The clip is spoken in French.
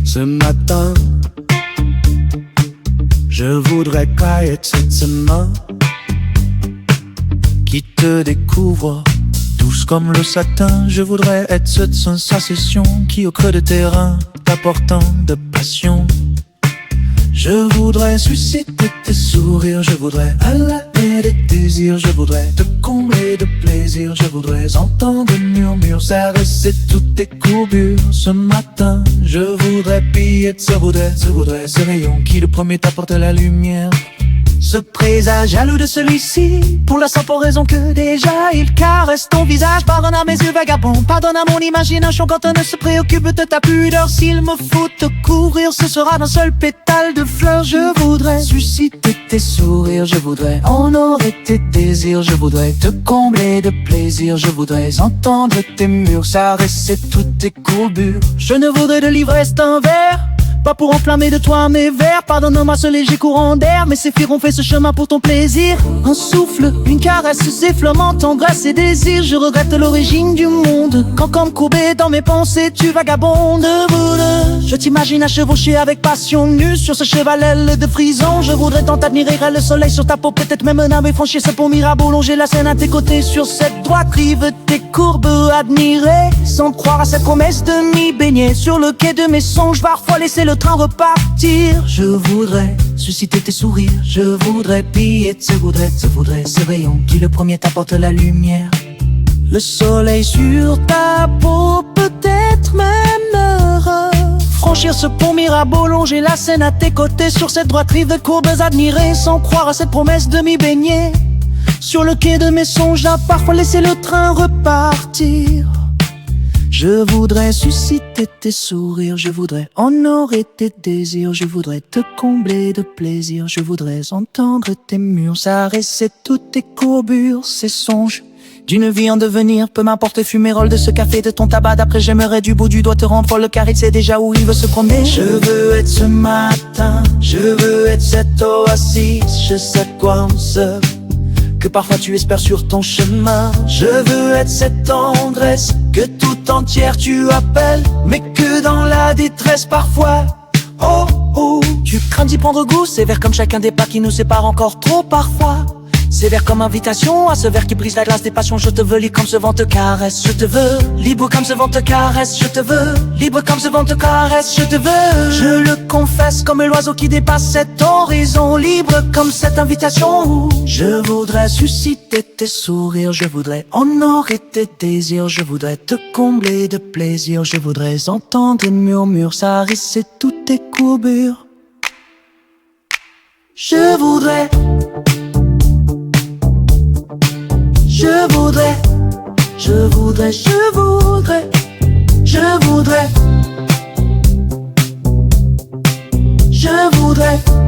Ce matin, je voudrais cueillir cette main qui te découvre, douce comme le satin. Je voudrais être cette sensation qui au creux de tes reins t'apportant de passion. Je voudrais susciter tes sourires, je voudrais allayer des désirs, je voudrais te combler de plaisir, je voudrais entendre le murmure, caresser toutes tes courbures. Ce matin, je voudrais piller ce rayon qui le premier t'apporte la lumière. Ce présage jaloux de celui-ci, pour la simple raison que déjà il caresse ton visage. Pardonne à mes yeux vagabonds, pardonne à mon imagination quand on ne se préoccupe de ta pudeur. S'il me faut te couvrir, ce sera d'un seul pétale de fleurs. Je voudrais susciter tes sourires, je voudrais honorer tes désirs, je voudrais te combler de plaisir, je voudrais entendre tes murs, caresser toutes tes courbures. Je ne voudrais de l'ivresse d'un verre, pas pour enflammer de toi mes vers. Pardonne-moi ce léger courant d'air, mes séphirs ont fait ce chemin pour ton plaisir. Un souffle, une caresse, ces flamants, tendresse et désir. Je regrette l'origine du monde, quand comme courbé dans mes pensées tu vagabondes. Je t'imagine à chevaucher avec passion nue sur ce cheval aile de frison. Je voudrais tant t'admirer, le soleil sur ta peau, peut-être même naver, franchir ce pont Mirabeau, longer la Seine à tes côtés sur cette droite rive. Tes courbes admirées, sans croire à cette promesse de m'y baigner. Sur le quai de mes songes, parfois laisser le train repartir. Je voudrais susciter tes sourires, je voudrais piller ce rayon qui le premier t'apporte la lumière. Le soleil sur ta peau, peut-être même heureux. Franchir ce pont Mirabeau, longer la Seine à tes côtés sur cette droite rive de courbes admirées, sans croire à cette promesse de m'y baigner. Sur le quai de mes songes, à parfois laisser le train repartir. Je voudrais susciter tes sourires, je voudrais honorer tes désirs, je voudrais te combler de plaisir, je voudrais entendre tes murs, caresser toutes tes courbures. Ces songes d'une vie en devenir, peu m'importe fumer de ce café, de ton tabac. D'après j'aimerais du bout du doigt te rendre folle, car il sait déjà où il veut se promener. Je veux être ce matin, je veux être cette oasis, je sais quoi on se que parfois tu espères sur ton chemin. Je veux être cette tendresse que tout entière tu appelles, mais que dans la détresse parfois, oh oh, tu crains d'y prendre goût. Sévère comme chacun des pas qui nous séparent encore trop parfois. Sévère comme invitation à ce verre qui brise la glace des passions. Je te veux libre comme ce vent te caresse, je te veux libre comme ce vent te caresse, je te veux libre comme ce vent te caresse, je te veux. Je le confesse comme l'oiseau qui dépasse cet horizon, libre comme cette invitation. Je voudrais susciter tes sourires, je voudrais honorer tes désirs, je voudrais te combler de plaisir, je voudrais entendre tes murmures, caresser toutes tes courbures. Je voudrais je voudrais, je voudrais, je voudrais, je voudrais, je voudrais.